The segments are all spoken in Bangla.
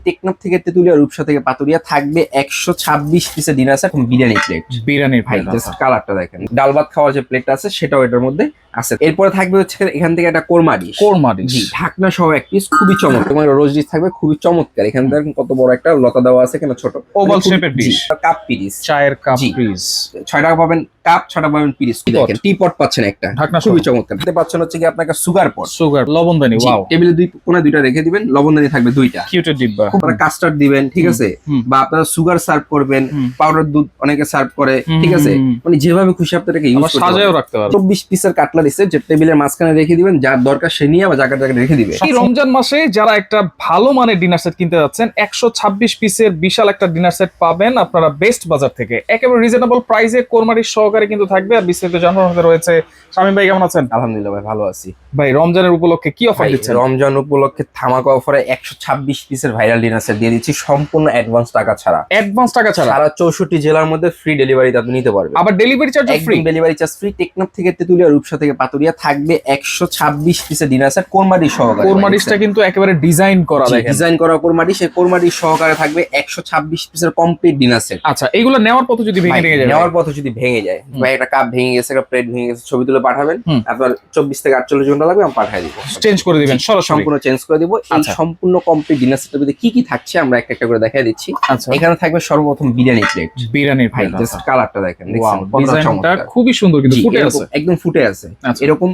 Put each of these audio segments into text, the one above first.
টেকনাফ থেকে তেতুলিয়া, রূপসা থেকে পাতুরিয়া থাকবে 126 পিসের ডিনার সেট বিরিয়ানি প্লেট। বিরিয়ানির ভাই প্লেট জাস্ট কালারটা দেখেন, ডাল ভাত খাওয়ার যে প্লেটটা আছে সেটাও এটার মধ্যে আছে। এরপরে থাকবে হচ্ছে এখান থেকে একটা কোরমা ডিশ। কোরমা ডিশ, জি, ঢাকনা সহ এক পিস, খুবই চমৎকার। তোমার রোজ ডিশ থাকবে খুবই চমৎকার। এখানে দেখেন কত বড় একটা লতা দেওয়া আছে, কেন ছোট ওভাল শেপের ডিশ। কাপ পিরিস, চায়ের কাপ জি। পিস, 6 টাকা পাবেন কাপ, 6 টাকা পাবেন পিরিস। দেখেন টি পট পাচ্ছেন একটা, ঢাকনা খুবই সহ। চমৎকার। হাতে পাচ্ছেন হচ্ছে কি আপনাকে সুগার পট, সুগার, লবণদানি। ওয়াও, টেবিলে দুই কোণে দুইটা রেখে দিবেন, লবণদানি থাকবে দুইটা। কিউটের ডিব্বা। আপনারা কাস্টার্ড দিবেন, ঠিক আছে, বা আপনারা সুগার সার্ভ করবেন, পাউডার দুধ অনেকে সার্ভ করে, ঠিক আছে, মানে যেভাবে খুশি আপনারা ইউজ আবার করতে সাজায়ও রাখতে পারবেন। 24 পিসের কাটলারি সেট, যে টেবিলের মাঝখানে রেখে দিবেন, যার দরকার সে নিয়ে আবার জায়গায় জায়গায় রেখে দিবে। এই রমজান মাসে যারা একটা ভালো মানের ডিনার সেট কিনতে যাচ্ছেন, 126 পিসের বিশাল একটা ডিনার সেট পাবেন আপনারা বেস্ট বাজার থেকে, একেবারে রিজনেবল প্রাইসে। কোরমারির সহকারে কিন্তু থাকবে। আর বিস্তারিত জানানোর হাতে রয়েছে শামীম ভাই। কেমন আছেন? আলহামদুলিল্লাহ ভাই, ভালো আছি। ভাই রমজানের উপলক্ষে কি অফার ভাই, দিচ্ছেন? রমজান উপলক্ষে ধামাকা অফারে 126 পিসের ভাইরাল ডিনার সেট দিয়ে দিচ্ছি সম্পূর্ণ অ্যাডভান্স টাকা ছাড়া। অ্যাডভান্স টাকা ছাড়া সারা 64 জেলার মধ্যে ফ্রি ডেলিভারি আপনি নিতে পারবেন। আবার ডেলিভারি চার্জ ফ্রি। একদম ডেলিভারি চার্জ ফ্রি। টেকনাফ থেকে তেতুলিয়া, রূপসা থেকে পাতুরিয়া থাকবে 126 পিসের ডিনার সেট কোরমা ডিশ সহকারে। কোরমা ডিশটা কিন্তু একেবারে ডিজাইন করা, দেখেন ডিজাইন করা কোরমা ডিশ। এই কোরমা ডিশ সহকারে থাকবে 126 পিসের কমপ্লিট ডিনার সেট। আচ্ছা, এগুলো নেওয়ার পথে যদি ভেঙে ভেঙে যায়, নেওয়ার পথে যদি ভেঙে যায়, ভাই একটা কাপ ভেঙে গেছে, একটা প্লেট ভেঙে গেছে, ছবি তুলে পাঠাবেন। আপনার 24 থেকে 48 ঘন্টা লাগবে, আমি পাঠিয়ে দিব। চেঞ্জ করে দিবেন সরাসরি, সম্পূর্ণ চেঞ্জ করে দিব। এই আচ্ছা। সম্পূর্ণ কমপ্লিট ডিনার সেটের মধ্যে কি কি থাকছে আমরা একটা একটা করে দেখিয়ে দিচ্ছি। আচ্ছা, এখানে থাকবে সর্বপ্রথম বিরিয়ানি প্লেট। বিরিয়ানির ভাই প্লেট। জাস্ট কালারটা দেখেন, ওয়াও, দেখছেন কতটা ডিজাইনটা চমৎকার। খুবই সুন্দর, কিন্তু জি, ফুটে এরকম আছে। একদম ফুটে আছে। আচ্ছা। এরকম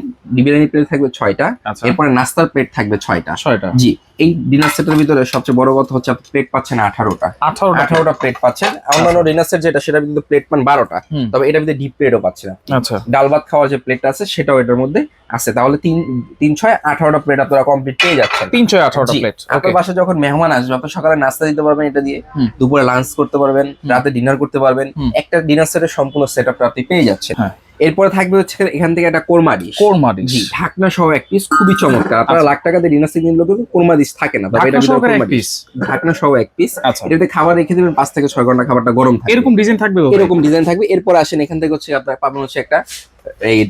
বিরিয়ানি প্লেট থাকবে 6টা। আচ্ছা, এরপরে নাস্তার প্লেট থাকবে 6টা। 6টা। জি, এই ডিনার সেটের ভিতরে সবচেয়ে বড় কথা হচ্ছে আপনি প্লেট পাচ্ছেন 18টা। 18টা প্লেট পাচ্ছেন। অন্যান্য ডিনার সেট যেটা, সেটা কিন্তু প্লেট পান 12টা, তবে এটা ভিতরে ডিপ প্লেটও পাচ্ছেন। আচ্ছা, ডাল ভাত খাওয়ার যে প্লেটটা আছে সেটাও এটার মধ্যে আছে। তাহলে 3-6-18টা প্লেট আপনারা কমপ্লিট পেয়ে যাচ্ছেন। 318টা জি, প্লেট। আপনার বাসায় যখন মেহমান আসবে, আপনি সকালে নাস্তা দিতে পারবেন এটা দিয়ে, দুপুরে লাঞ্চ করতে পারবেন, রাতে ডিনার করতে পারবেন। একটা ডিনার সেটের সম্পূর্ণ সেটআপটা আপনি পেয়ে যাচ্ছেন। হ্যাঁ। এরপরে থাকবে হচ্ছে এখান থেকে একটা কোরমা ডিশ। কোরমা ডিশ, জি, ঢাকনা সহ এক পিস, খুবই চমৎকার। আপনারা লাখ টাকা দিয়ে ডিনার সেট কিনলেও কিন্তু কোরমা ডিশ থাকে না, তবে এটা ভিতরে কোরমা ডিশ, ঢাকনা সহ এক পিস। আচ্ছা, এটাতে খাবার রেখে দিবেন 5 থেকে 6 ঘন্টা, খাবারটা গরম থাকবে। এরকম ডিজাইন থাকবে তো? এরকম ডিজাইন থাকবে। এরপর আসেন এখান থেকে হচ্ছে আপনারা পাবেন হচ্ছে একটা এই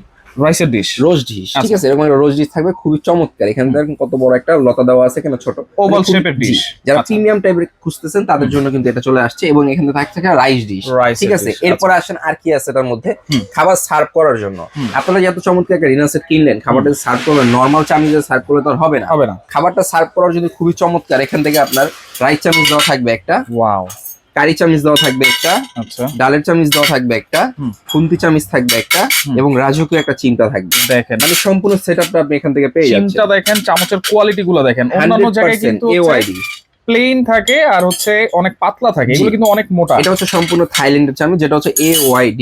রাইসের ডিশ, রোজ ডিশ, ঠিক আচ্ছা। আছে, এরকম একটা রোজ ডিশ থাকবে, খুবই চমৎকার। এখানে দেখেন কত বড় একটা লতা দেওয়া আছে, কেন ছোট ওভাল মানে শেপের ডিশ। যারা আচ্ছা। প্রিমিয়াম টাইপের খুঁজতেছেন তাদের জন্য কিন্তু এটা চলে আসছে। এবং এখানে থাকছে একটা রাইস ডিশ, ঠিক আছে। এরপর আসেন আর কি আছে এটার মধ্যে, খাবার সার্ভ করার জন্য। আপনারা যত চমৎকার একটা ডিনার সেট কিনলেন, খাবারটা সার্ভ করবেন নরমাল চামিজে সার্ভ করলে তো আর হবে না। খাবারটা সার্ভ করার জন্য খুবই চমৎকার। এখান থেকে আপনার রাইস চামিচ দেওয়া থাকবে একটা, ওয়াও, কারি চামিচ দেওয়া থাকবে একটা, আচ্ছা, ডালের চামিচ দেওয়া থাকবে একটা, খুন্তি চামিচ থাকবে একটা, এবং রাজকীয় একটা চিমটা থাকবে। দেখেন মানে সম্পূর্ণ সেটআপটা আপনি এখান থেকে পেয়ে যাচ্ছেন। চিমটা দেখেন, চামচের কোয়ালিটি গুলো দেখেন। অন্যান্য জায়গায় কিন্তু AYD প্লেন থাকে আর হচ্ছে অনেক পাতলা থাকে, এগুলো কিন্তু অনেক মোটা। এটা হচ্ছে সম্পূর্ণ থাইল্যান্ডের চামিচ, যেটা হচ্ছে AYD।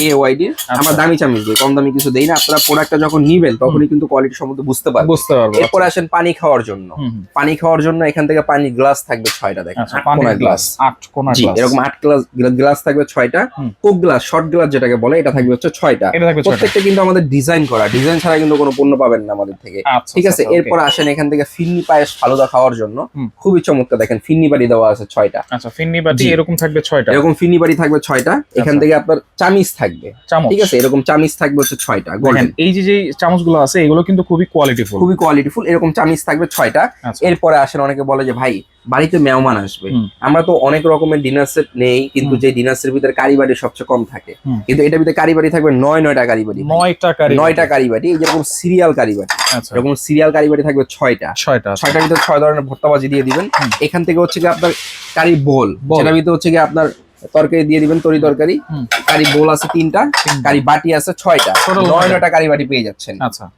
AYD আমরা দামি চামিচ দিই, কম দামি কিছু দেই না। আপনারা প্রোডাক্টটা যখন নিবেন তখনই কিন্তু কোয়ালিটি সম্বন্ধে বুঝতে পারবেন। এরপর আসেন পানি খাওয়ার জন্য। পানি খাওয়ার জন্য এখান থেকে পানি গ্লাস থাকবে 6টা। দেখেন, 8 কোণা গ্লাস, 8 কোণা গ্লাস, এরকম 8 গ্লাস থাকবে 6টা। কোক গ্লাস, শর্ট গ্লাস যেটাকে বলে, এটা থাকবে হচ্ছে 6টা। প্রত্যেকটা কিন্তু আমাদের ডিজাইন করা, ডিজাইন ছাড়া কিন্তু কোনো পণ্য পাবেন না আমাদের থেকে, ঠিক আছে। এরপর আসেন এখান থেকে ফিন্নি পায়েস ফালুদা খাওয়ার জন্য, খুবই চমৎকার। দেখেন ফিন্নি বাড়ি দেওয়া আছে 6টা। আচ্ছা, ফিন্নি বাটি এরকম থাকবে 6টা। এরকম ফিন্নি বাড়ি থাকবে 6টা। এখান থেকে আপনার চামিচ থাকবে, ঠিক আছে, এরকম চামিচ থাকবে হচ্ছে 6টা। দেখেন এই যে চামচগুলো আছে, এগুলো কিন্তু খুবই কোয়ালিটিফুল। এরকম চামিচ থাকবে 6টা। এরপরে আসেন অনেকে বলে যে ভাই বাড়িতে মেহমান আসবে, আমরা তো অনেক রকমের ডিনার সেট নেই, কিন্তু যে ডিনার সেটের ভিতরে কারি বাটি সবচেয়ে কম থাকে, কিন্তু এটার ভিতরে কারি বাটি থাকবে 9টা কারি বাটি। 9টা কারি বাটি, যেরকম সিরিয়াল কারি বাটি, এরকম সিরিয়াল কারি বাটি থাকবে 6টা। 6টার ভিতরে 6 ধরনের ভর্তাবাজি দিয়ে দিবেন। এখান থেকে হচ্ছে কি আপনার কারি বোল, যেটার ভিতরে হচ্ছে কি আপনার তরকারি দিয়ে দিবেন, তরি তরকারি। কারি বোল আছে 3টা, কারি বাটি আছে 6টা, 9টা কারি বাটি পেয়ে যাচ্ছেন।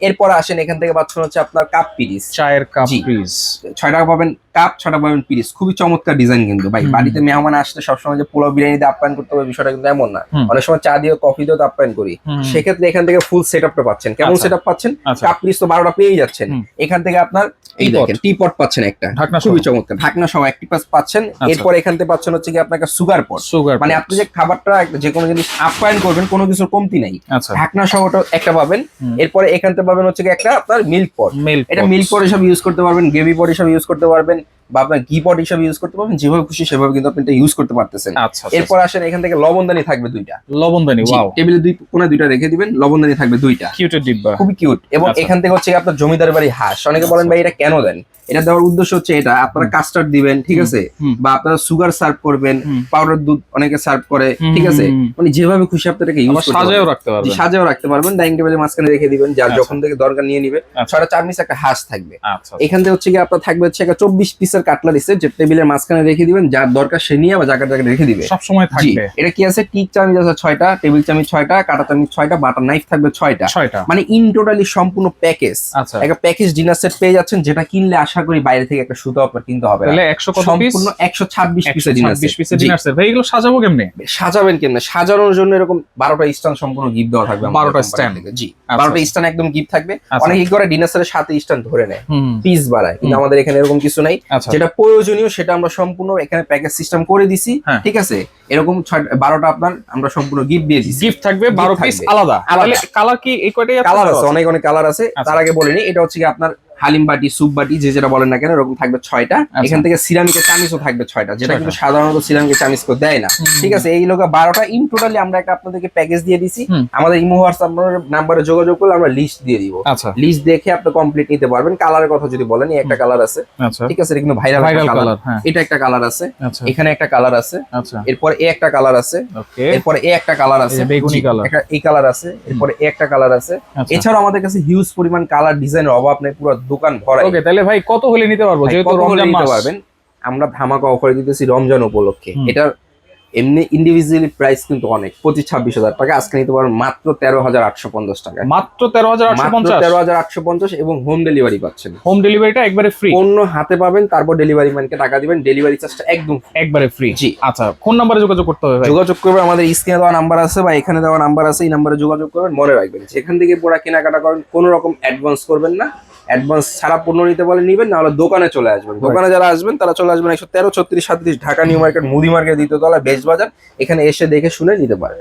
এরপর আসেন এখান থেকে পাচ্ছেন হচ্ছে আপনার কাপ পিরিস, চায়ের কাপ পিরিস। 6 টাকা পাবেন কাপ, 6 টাকা পাবেন পিরিস। খুবই চমৎকার ডিজাইন কিন্তু ভাই। বাড়িতে মেহমান আসলে সবসময় যে পোলাও বিরিয়ানি দিয়ে আপ্যায়ন করতে হবে বিষয়টা কিন্তু এমন না। অনেক সময় চা দিয়ে কফি দিয়েও আপ্যায়ন করি। সেক্ষেত্রে এখান থেকে ফুল সেটআপটা পাচ্ছেন। কেমন সেটআপ পাচ্ছেন? কাপ পিরিস তো 12টা পেয়ে যাচ্ছেন। এখান থেকে আপনার এই দেখেন টি পট পাচ্ছেন একটা, খুবই চমৎকার, ঢাকনা সহ একটি পাস পাচ্ছেন। এরপর এখান থেকে পাচ্ছেন হচ্ছে কি আপনাকে সুগার পট, মানে আপনি যে খাবারটা যে কোনো জিনিস আপ্যায়ন করবেন কোনো কিছুর কমতি নাই, ঢাকনা সহ একটা পাবেন। এরপরে এখান থেকে পাবেন হচ্ছে কি একটা আপনার মিল্ক পট। এটা মিল্ক পট হিসাবে ইউজ করতে পারবেন, গ্রেভি পট হিসাবে ইউজ করতে পারবেন, বা আপনার ঘি পট হিসাবে ইউজ করতে পারবেন। যেভাবে খুশি সেভাবে কিন্তু আপনি এটা ইউজ করতে পারতেছেন। এরপর আসেন এখান থেকে লবণদানি থাকবে 2টা। লবণদানি, ওয়াও, টেবিলে দুই কোণে দুইটা রেখে দিবেন, লবণদানি থাকবে 2টা। কিউটের ডিব্বা, খুবই কিউট। এবং এখান থেকে হচ্ছে আপনার জমিদার বাড়ি হাঁস। অনেকে বলেন ভাই এটা কেন দেন? এটা দেওয়ার উদ্দেশ্য হচ্ছে এটা আপনারা কাস্টার্ড দিবেন, ঠিক আছে, বা আপনারা সুগার সার্ভ করবেন, পাউডার দুধ অনেকে সার্ভ করে, ঠিক আছে, মানে যেভাবে খুশি আপনারা ইউজ করতে সাজায়ও রাখতে পারবেন, সাজাও রাখতে পারবেন, ডাইনিং টেবিলের মাঝখানে রেখে দিবেন, যার যখন থেকে দরকার নিয়ে নিবে। 6টা চারমিস একটা হাঁস থাকবে, এখান থেকে হচ্ছে কি আপনার থাকবে হচ্ছে একটা 24 পিসের কাটলারি সেট, যে টেবিলের মাঝখানে রেখে দিবেন, যার দরকার সে নিয়ে বা জায়গা জায়গায় রেখে দিবে, সব সময় থাকবে। এটা কি আছে, টিক চামচ আছে 6টা, টেবিল চামচ 6টা, কাটা চামচ 6টা, বাটার নাইফ থাকবে 6টা, মানে ইন টোটালি সম্পূর্ণ প্যাকেজ। একটা প্যাকেজ ডিনার সেট পেয়ে যাচ্ছেন, যেটা কিনলে আশা করি বাইরে থেকে একটা সুতো আপনার কিনতে হবে না। তাহলে 100 কত পিস? সম্পূর্ণ 126 পিসের ডিনার সেট। ভাই এগুলো সাজাবো কেমনে? সাজাবেন কেমনে? সাজানোর জন্য এরকম 12টা স্ট্যান্ড সম্পূর্ণ গিফট দেওয়া থাকবে। 12টা স্ট্যান্ড? জি, 12টা স্ট্যান্ড একদম গিফট থাকবে। অনেকে কি করে ডিনার সেটের সাথে স্ট্যান্ড ধরে নেয়, পিস বাড়ায়, কিন্তু আমাদের এখানে এরকম কিছু নাই। যেটা প্রয়োজনীয় সেটা আমরা সম্পূর্ণ এখানে প্যাকেজ সিস্টেম করে দিছি, ঠিক আছে। এরকম 12টা আপনার আমরা সম্পূর্ণ গিফট দিয়ে দিছি। গিফট থাকবে 12 পিস আলাদা। তাহলে কালার কি এই কয়টাই? কালার আছে, অনেক অনেক কালার আছে। তার আগে বলিনি, এটা হচ্ছে কি আপনার হালিম বাটি, স্যুপ বাটি, যে যেটা বলেন না কেন, এরকম থাকবে 6টা। এখান থেকে সিরামিকের চামিচও থাকবে 6টা, যেটা কিন্তু সাধারণত সিরামিকের চামিচ কেউ দেয় না, ঠিক আছে। এই লোক 12টা ইন টোটালি আমরা একটা আপনাদেরকে প্যাকেজ দিয়ে দিছি। আমাদের ইমো হোয়াটসঅ্যাপ নাম্বারে যোগাযোগ করলে আমরা লিস্ট দিয়ে দিব, লিস্ট দেখে আপনি কমপ্লিট নিতে পারবেন। কালারের কথা যদি বলেন, এই একটা কালার আছে, ঠিক আছে, এটা কিন্তু ভাইরাল কালার। এটা একটা কালার আছে, এখানে একটা কালার আছে, এরপর এই একটা কালার আছে, এরপর এই একটা কালার আছে, বেগুনি কালার, এই কালার আছে, এরপর এই একটা কালার আছে। এছাড়াও আমাদের কাছে হিউজ পরিমাণ কালার ডিজাইনের অভাব নেই, পুরো দোকান ভরা। ওকে, তাহলে ভাই কত হলে নিতে পারবো? যেহেতু রমজান মাস, পারবেন, আমরা ধামাকা অফারে দিতেছি রমজান উপলক্ষে। এটার এমনি ইন্ডিভিজুয়ালি প্রাইস কিন্তু অনেক, 25-26 টাকা। আজকে নিতে পারবেন মাত্র 13,850 টাকা। মাত্র 13,850 এবং হোম ডেলিভারি পাচ্ছেন। হোম ডেলিভারিটা একবারে ফ্রি, অন্য হাতে পাবেন, তারপর ডেলিভারি ম্যানকে টাকা দিবেন, ডেলিভারি চার্জটা একবারে ফ্রি। জি। আচ্ছা, কোন নম্বরে যোগাযোগ করতে হবে? যোগাযোগ করবেন, আমাদের স্ক্রিনে দেওয়া নাম্বার আছে বা এখানে দেওয়া নাম্বার আছে, এই নাম্বারে যোগাযোগ করবেন। মনে রাখবেন, যেখান থেকে পুরো কেনাকাটা করেন কোনো রকম অ্যাডভান্স করবেন না। অ্যাডভান্স ছাড়া পণ্য নিতে বলে নিবেন, না হলে দোকানে চলে আসবেন। দোকানে যারা আসবেন তারা চলে আসবেন 113, 36, 37 ঢাকা নিউ মার্কেট, মুদি মার্কেট, দ্বিতীয় তলা, বেস্ট বাজার। এখানে এসে দেখে শুনে নিতে পারবেন।